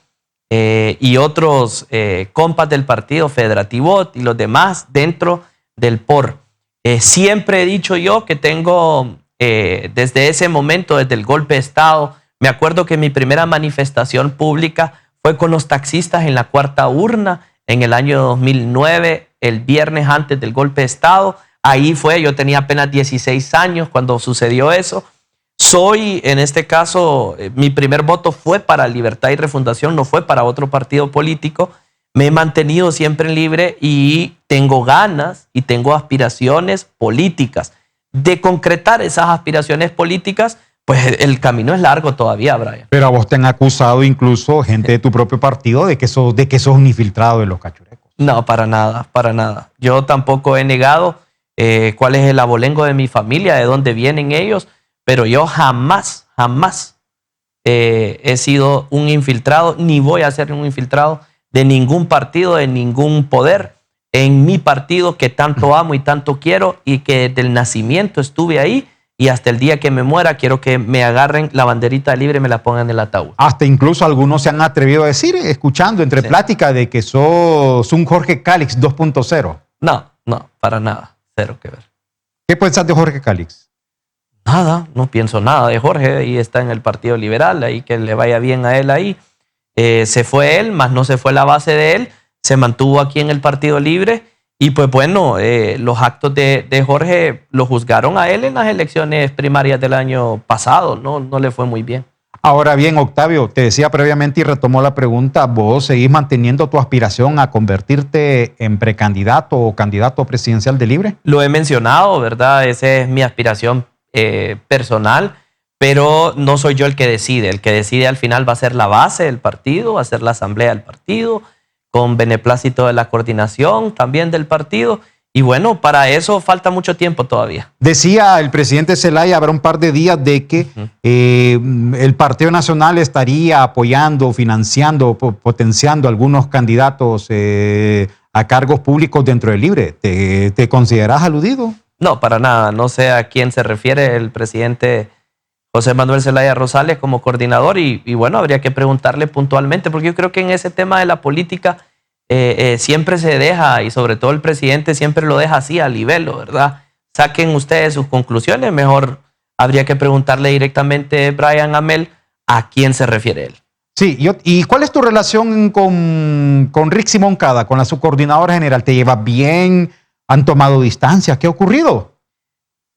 y otros compas del partido, Federativot y los demás dentro del POR. Siempre he dicho yo que tengo, desde ese momento, desde el golpe de Estado, me acuerdo que mi primera manifestación pública fue con los taxistas en la Cuarta Urna en el año 2009, el viernes antes del golpe de Estado. Ahí fue, yo tenía apenas 16 años cuando sucedió eso. Soy, en este caso, mi primer voto fue para Libertad y Refundación, no fue para otro partido político. Me he mantenido siempre libre y tengo ganas y tengo aspiraciones políticas. De concretar esas aspiraciones políticas, pues el camino es largo todavía, Brian. Pero a vos te han acusado incluso gente de tu propio partido de que sos un infiltrado de los cachurecos. No, para nada, para nada. Yo tampoco he negado cuál es el abolengo de mi familia, de dónde vienen ellos. Pero yo jamás he sido un infiltrado, ni voy a ser un infiltrado de ningún partido, de ningún poder. En mi partido, que tanto amo y tanto quiero, y que desde el nacimiento estuve ahí, y hasta el día que me muera quiero que me agarren la banderita Libre y me la pongan en el ataúd. Hasta incluso algunos se han atrevido a decir, escuchando entre plática, de que sos un Jorge Calix 2.0. No, para nada, cero que ver. ¿Qué pensás de Jorge Calix? Nada, no pienso nada de Jorge, ahí está en el Partido Liberal, ahí que le vaya bien a él ahí. Se fue él, más no se fue la base de él, se mantuvo aquí en el Partido Libre, y pues bueno, los actos de Jorge lo juzgaron a él en las elecciones primarias del año pasado, no le fue muy bien. Ahora bien, Octavio, te decía previamente y retomó la pregunta, ¿vos seguís manteniendo tu aspiración a convertirte en precandidato o candidato presidencial de Libre? Lo he mencionado, ¿verdad? Esa es mi aspiración personal, pero no soy yo el que decide al final va a ser la base del partido, va a ser la asamblea del partido, con beneplácito de la coordinación también del partido, y bueno, para eso falta mucho tiempo todavía. Decía el presidente Zelaya habrá un par de días de que el Partido Nacional estaría apoyando, financiando, potenciando algunos candidatos a cargos públicos dentro del Libre. ¿Te considerás aludido? No, para nada. No sé a quién se refiere el presidente José Manuel Zelaya Rosales como coordinador, y bueno, habría que preguntarle puntualmente, porque yo creo que en ese tema de la política siempre se deja, y sobre todo el presidente siempre lo deja así a libelo, ¿verdad? Saquen ustedes sus conclusiones, mejor habría que preguntarle directamente, Brian Amel, a quién se refiere él. Sí, ¿y cuál es tu relación con Rixi Moncada, con la subcoordinadora general? ¿Te llevas bien? ¿Han tomado distancia? ¿Qué ha ocurrido?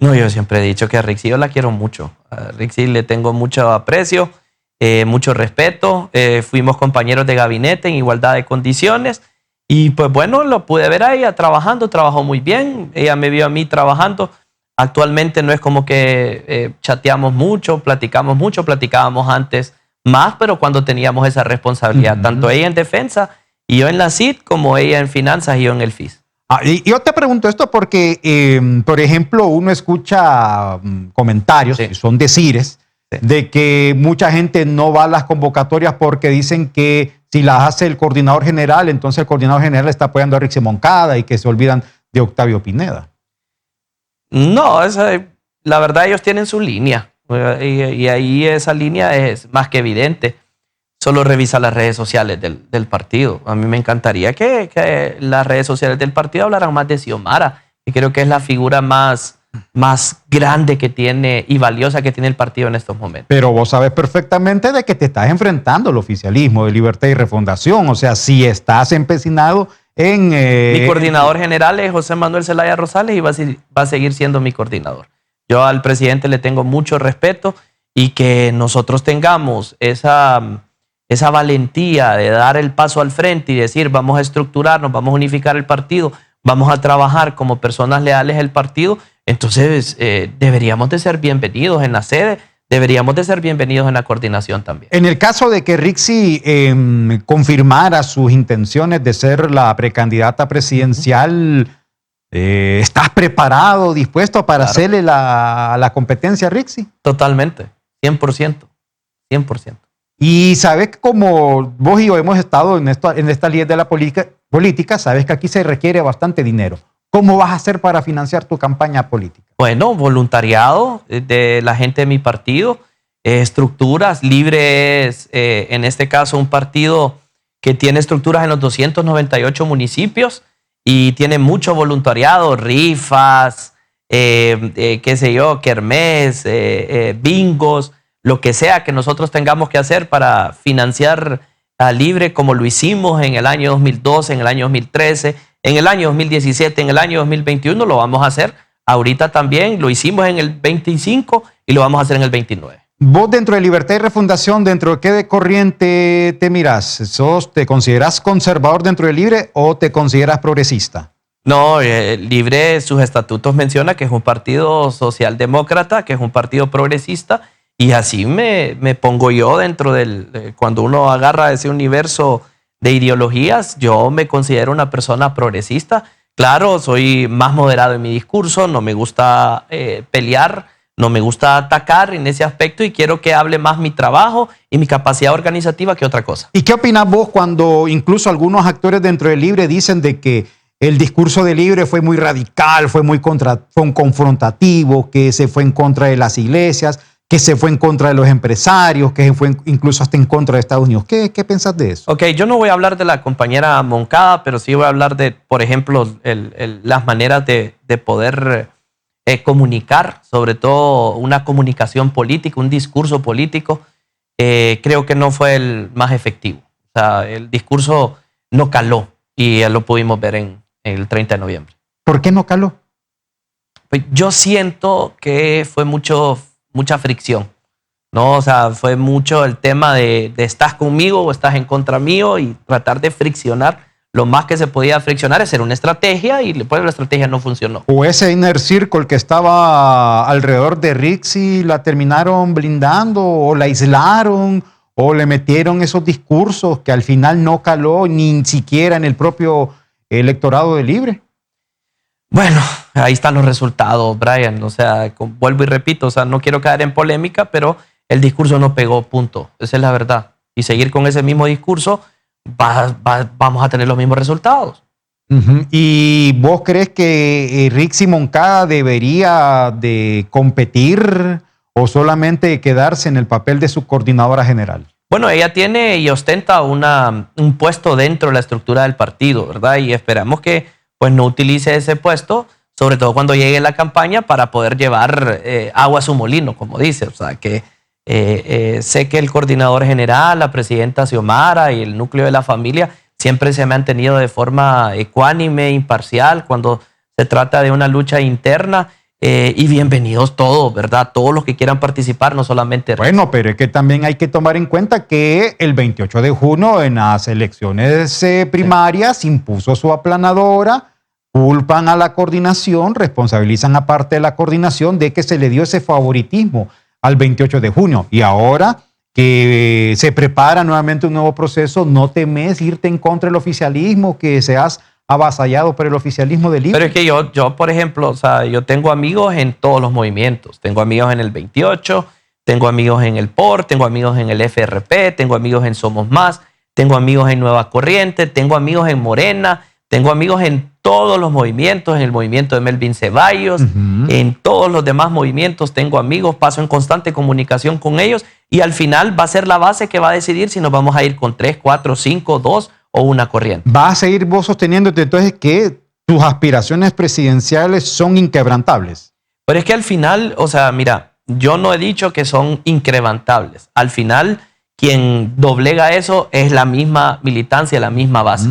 No, yo siempre he dicho que a Rixi yo la quiero mucho. A Rixi le tengo mucho aprecio, mucho respeto. Fuimos compañeros de gabinete en igualdad de condiciones. Y pues bueno, lo pude ver a ella trabajando, trabajó muy bien. Ella me vio a mí trabajando. Actualmente no es como que chateamos mucho, platicábamos antes más, pero cuando teníamos esa responsabilidad, tanto ella en defensa y yo en la CID, como ella en finanzas y yo en el FIS. Y yo te pregunto esto porque, por ejemplo, uno escucha comentarios, que son decires, de que mucha gente no va a las convocatorias porque dicen que si las hace el coordinador general, entonces el coordinador general está apoyando a Rixi Moncada y que se olvidan de Octavio Pineda. No, la verdad ellos tienen su línea, y ahí esa línea es más que evidente. Solo revisa las redes sociales del partido. A mí me encantaría que las redes sociales del partido hablaran más de Xiomara, y creo que es la figura más grande que tiene y valiosa que tiene el partido en estos momentos. Pero vos sabes perfectamente de que te estás enfrentando al oficialismo de Libertad y Refundación. O sea, si estás empecinado en... Mi coordinador general es José Manuel Zelaya Rosales, y va a seguir siendo mi coordinador. Yo al presidente le tengo mucho respeto, y que nosotros tengamos esa valentía de dar el paso al frente y decir vamos a estructurarnos, vamos a unificar el partido, vamos a trabajar como personas leales al partido, entonces deberíamos de ser bienvenidos en la sede, deberíamos de ser bienvenidos en la coordinación también. En el caso de que Rixi confirmara sus intenciones de ser la precandidata presidencial, ¿estás preparado, dispuesto para hacerle la competencia a Rixi? Totalmente, 100%. 100%. Y sabes que como vos y yo hemos estado en esta línea de la política, sabes que aquí se requiere bastante dinero. ¿Cómo vas a hacer para financiar tu campaña política? Bueno, voluntariado de la gente de mi partido, estructuras libres, en este caso un partido que tiene estructuras en los 298 municipios y tiene mucho voluntariado, rifas, qué sé yo, kermés, bingos, lo que sea que nosotros tengamos que hacer para financiar a Libre, como lo hicimos en el año 2012, en el año 2013, en el año 2017, en el año 2021, lo vamos a hacer. Ahorita también lo hicimos en el 25 y lo vamos a hacer en el 29. Vos dentro de Libertad y Refundación, ¿dentro de qué corriente te mirás? ¿Te considerás conservador dentro de Libre o te consideras progresista? No, Libre, sus estatutos menciona que es un partido socialdemócrata, que es un partido progresista, y así me pongo yo dentro cuando uno agarra ese universo de ideologías, yo me considero una persona progresista. Claro, soy más moderado en mi discurso, no me gusta pelear, no me gusta atacar en ese aspecto y quiero que hable más mi trabajo y mi capacidad organizativa que otra cosa. ¿Y qué opinas vos cuando incluso algunos actores dentro de Libre dicen de que el discurso de Libre fue muy radical, fue un confrontativo, que se fue en contra de las iglesias, que se fue en contra de los empresarios, que fue incluso hasta en contra de Estados Unidos? ¿Qué pensás de eso? Ok, yo no voy a hablar de la compañera Moncada, pero sí voy a hablar de, por ejemplo, las maneras de poder comunicar, sobre todo una comunicación política, un discurso político. Creo que no fue el más efectivo. O sea, el discurso no caló y ya lo pudimos ver en el 30 de noviembre. ¿Por qué no caló? Pues yo siento que fue mucha fricción, ¿no? O sea, fue mucho el tema de estás conmigo o estás en contra mío y tratar de friccionar lo más que se podía friccionar. Esa era una estrategia y después la estrategia no funcionó. O ese inner circle que estaba alrededor de Rixi la terminaron blindando o la aislaron o le metieron esos discursos que al final no caló ni siquiera en el propio electorado de Libre. Bueno, ahí están los resultados, Brian. O sea, vuelvo y repito, o sea, no quiero caer en polémica, pero el discurso no pegó, punto. Esa es la verdad. Y seguir con ese mismo discurso, vamos a tener los mismos resultados. ¿Y vos crees que Rixi Moncada debería de competir o solamente quedarse en el papel de su coordinadora general? Bueno, ella tiene y ostenta un puesto dentro de la estructura del partido, ¿verdad? Y esperamos que pues no utilice ese puesto, sobre todo cuando llegue la campaña, para poder llevar agua a su molino, como dice. O sea, que sé que el coordinador general, la presidenta Xiomara y el núcleo de la familia siempre se han mantenido de forma ecuánime, imparcial, cuando se trata de una lucha interna. Y bienvenidos todos, ¿verdad? Todos los que quieran participar, no solamente... Bueno, pero es que también hay que tomar en cuenta que el 28 de junio en las elecciones primarias impuso su aplanadora, culpan a la coordinación, responsabilizan a parte de la coordinación de que se le dio ese favoritismo al 28 de junio. Y ahora que se prepara nuevamente un nuevo proceso, ¿no temes irte en contra del oficialismo, que seas avasallado por el oficialismo de Libre? Pero es que yo, por ejemplo, o sea, yo tengo amigos en todos los movimientos. Tengo amigos en el 28, tengo amigos en el POR, tengo amigos en el FRP, tengo amigos en Somos Más, tengo amigos en Nueva Corriente, tengo amigos en Morena, tengo amigos en todos los movimientos, en el movimiento de Melvin Ceballos, en todos los demás movimientos tengo amigos, paso en constante comunicación con ellos y al final va a ser la base que va a decidir si nos vamos a ir con 3, 4, 5, 2 o una corriente. ¿Vas a seguir vos sosteniéndote entonces que tus aspiraciones presidenciales son inquebrantables? Pero es que al final, o sea, mira, yo no he dicho que son inquebrantables. Al final, quien doblega eso es la misma militancia, la misma base.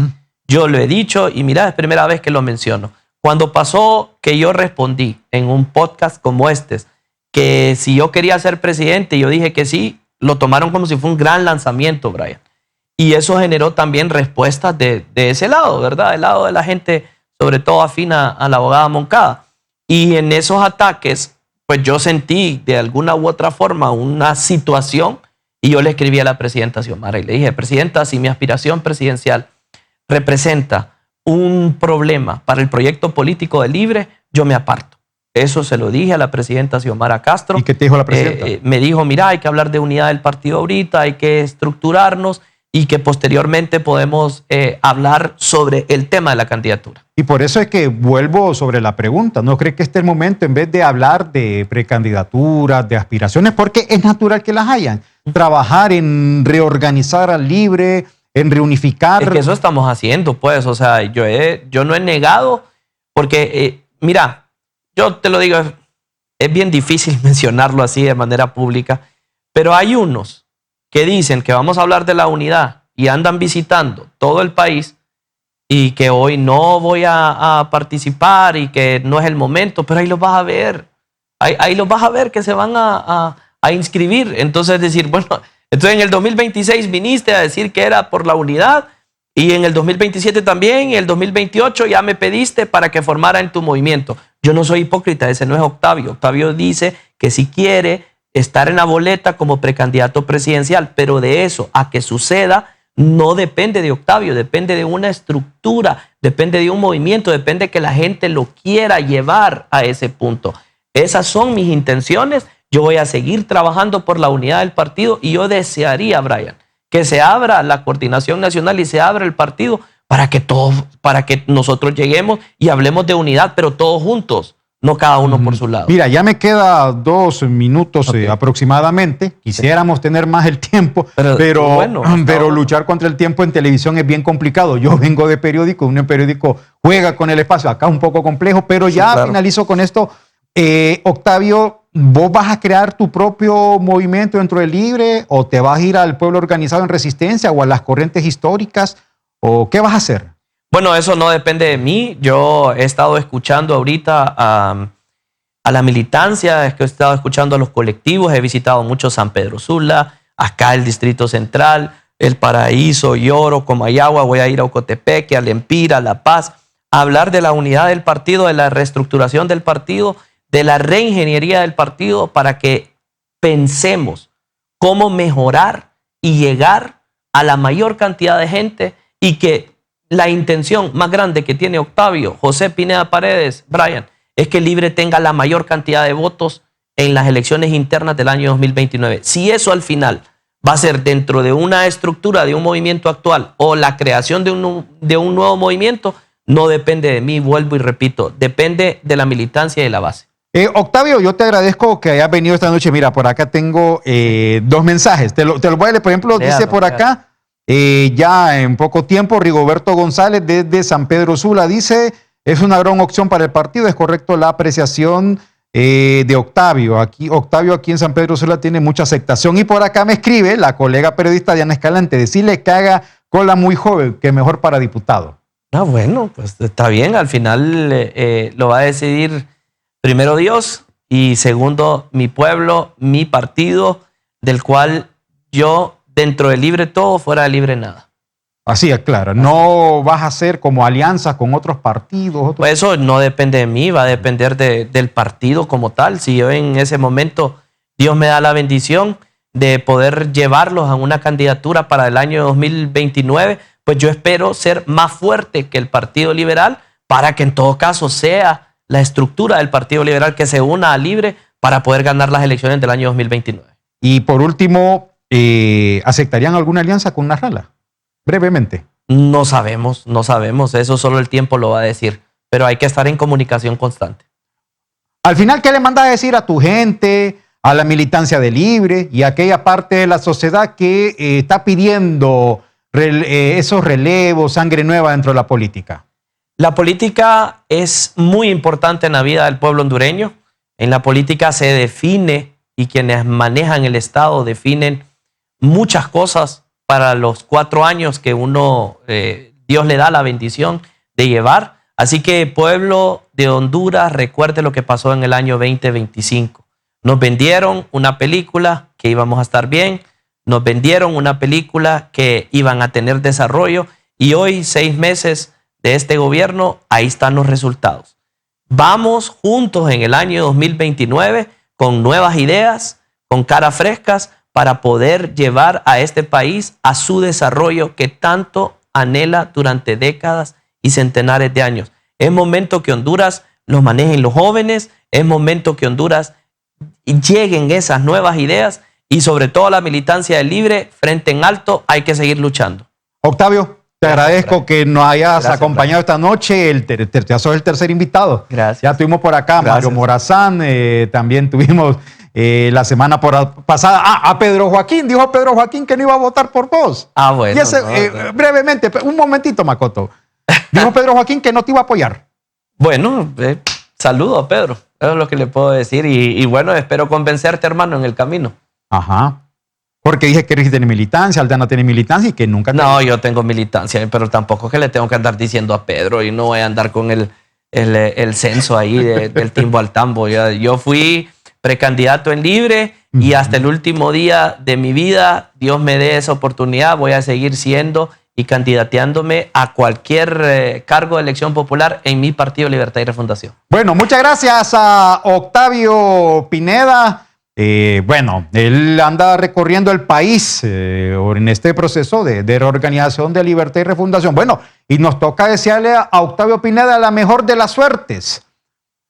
Yo lo he dicho y mira, es primera vez que lo menciono. Cuando pasó que yo respondí en un podcast como este, que si yo quería ser presidente, yo dije que sí, lo tomaron como si fue un gran lanzamiento, Brian. Y eso generó también respuestas de ese lado, ¿verdad? Del lado de la gente, sobre todo afina a la abogada Moncada. Y en esos ataques, pues yo sentí de alguna u otra forma una situación y yo le escribí a la presidenta Xiomara y le dije, presidenta, si mi aspiración presidencial representa un problema para el proyecto político de Libre, yo me aparto. Eso se lo dije a la presidenta Xiomara Castro. ¿Y qué te dijo la presidenta? Me dijo, mira, hay que hablar de unidad del partido ahorita, hay que estructurarnos y que posteriormente podemos hablar sobre el tema de la candidatura. Y por eso es que vuelvo sobre la pregunta. ¿No cree que este es el momento, en vez de hablar de precandidaturas, de aspiraciones, porque es natural que las hayan, trabajar en reorganizar al Libre, en reunificar? Es que eso estamos haciendo, pues. O sea, yo no he negado, porque, mira, yo te lo digo, es bien difícil mencionarlo así de manera pública, pero hay unos que dicen que vamos a hablar de la unidad y andan visitando todo el país y que hoy no voy a participar y que no es el momento, pero ahí los vas a ver. Ahí los vas a ver que se van a inscribir. Entonces decir, bueno, entonces en el 2026 viniste a decir que era por la unidad y en el 2027 también y en el 2028 ya me pediste para que formara en tu movimiento. Yo no soy hipócrita, ese no es Octavio. Octavio dice que si quiere estar en la boleta como precandidato presidencial, pero de eso a que suceda no depende de Octavio, depende de una estructura, depende de un movimiento, depende de que la gente lo quiera llevar a ese punto. Esas son mis intenciones. Yo voy a seguir trabajando por la unidad del partido y yo desearía, Brian, que se abra la coordinación nacional y se abra el partido para que nosotros lleguemos y hablemos de unidad, pero todos juntos. No cada uno por su lado. Mira, ya me queda 2 minutos aproximadamente. Quisiéramos tener más el tiempo, pero luchar contra el tiempo en televisión es bien complicado. Yo vengo de periódico, un periódico juega con el espacio. Acá es un poco complejo, pero ya claro. Finalizo con esto. Octavio, ¿vos vas a crear tu propio movimiento dentro del Libre o te vas a ir al pueblo organizado en resistencia o a las corrientes históricas o qué vas a hacer? Bueno, eso no depende de mí. Yo he estado escuchando ahorita a la militancia, he estado escuchando a los colectivos, he visitado mucho San Pedro Sula, acá el Distrito Central, El Paraíso, Lloro, Comayagua, voy a ir a Ocotepeque, a Lempira, a La Paz, a hablar de la unidad del partido, de la reestructuración del partido, de la reingeniería del partido para que pensemos cómo mejorar y llegar a la mayor cantidad de gente y que la intención más grande que tiene Octavio, José Pineda Paredes, Brian, es que Libre tenga la mayor cantidad de votos en las elecciones internas del año 2029. Si eso al final va a ser dentro de una estructura de un movimiento actual o la creación de un nuevo movimiento, no depende de mí, vuelvo y repito, depende de la militancia y de la base. Octavio, yo te agradezco que hayas venido esta noche. Mira, por acá tengo 2 mensajes. Te lo voy a leer. Por ejemplo, dice por acá, ya en poco tiempo, Rigoberto González desde San Pedro Sula dice, es una gran opción para el partido, es correcto la apreciación de Octavio. Octavio aquí en San Pedro Sula tiene mucha aceptación. Y por acá me escribe la colega periodista Diana Escalante, decirle que haga cola muy joven, que mejor para diputado. Ah, bueno, pues está bien, al final lo va a decidir primero Dios y segundo mi pueblo, mi partido, del cual yo dentro de Libre todo, fuera de Libre nada. Así es, claro. No vas a hacer como alianzas con otros partidos. Pues eso no depende de mí, va a depender del partido como tal. Si yo en ese momento Dios me da la bendición de poder llevarlos a una candidatura para el año 2029, pues yo espero ser más fuerte que el Partido Liberal para que en todo caso sea la estructura del Partido Liberal que se una a Libre para poder ganar las elecciones del año 2029. Y por último, ¿aceptarían alguna alianza con Narrala? Brevemente. No sabemos, eso solo el tiempo lo va a decir, pero hay que estar en comunicación constante. Al final, ¿qué le mandas a decir a tu gente, a la militancia de Libre y a aquella parte de la sociedad que está pidiendo esos relevos, sangre nueva dentro de la política? La política es muy importante en la vida del pueblo hondureño. En la política se define y quienes manejan el Estado definen muchas cosas para los 4 años que Dios le da la bendición de llevar. Así que pueblo de Honduras, recuerde lo que pasó en el año 2025. Nos vendieron una película que íbamos a estar bien, nos vendieron una película que iban a tener desarrollo y hoy, 6 meses de este gobierno, ahí están los resultados. Vamos juntos en el año 2029 con nuevas ideas, con caras frescas, para poder llevar a este país a su desarrollo que tanto anhela durante décadas y centenares de años. Es momento que Honduras los manejen los jóvenes, es momento que Honduras lleguen esas nuevas ideas y sobre todo la militancia del libre, frente en alto, hay que seguir luchando. Octavio, te agradezco que nos hayas acompañado esta noche. Ya sos el tercer invitado. Gracias. Ya tuvimos por acá a Mario Morazán, también tuvimos la semana pasada a Pedro Joaquín. Dijo Pedro Joaquín que no iba a votar por vos. Ah, bueno. Y ese, brevemente, un momentito, Makoto. Dijo Pedro Joaquín que no te iba a apoyar. Bueno, saludo a Pedro. Eso es lo que le puedo decir. Y bueno, espero convencerte, hermano, en el camino. Ajá. Porque dije que Ricky tiene militancia, Aldana tiene militancia y que nunca... No, yo tengo militancia, pero tampoco es que le tengo que andar diciendo a Pedro y no voy a andar con el censo ahí del timbo al tambo. Yo fui precandidato en libre y hasta el último día de mi vida, Dios me dé esa oportunidad, voy a seguir siendo y candidateándome a cualquier cargo de elección popular en mi partido Libertad y Refundación. Bueno, muchas gracias a Octavio Pineda. Bueno, él anda recorriendo el país en este proceso de reorganización de Libertad y Refundación. Bueno, y nos toca desearle a Octavio Pineda la mejor de las suertes.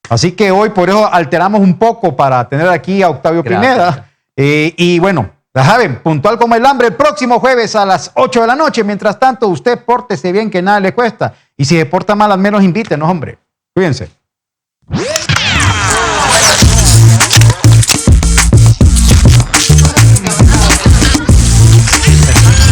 Así que hoy por eso alteramos un poco para tener aquí a Octavio Pineda. Y bueno, ya saben, puntual como el hambre, el próximo jueves a las 8 de la noche. Mientras tanto, usted pórtese bien, que nada le cuesta. Y si se porta mal, al menos invítenos, hombre. Cuídense.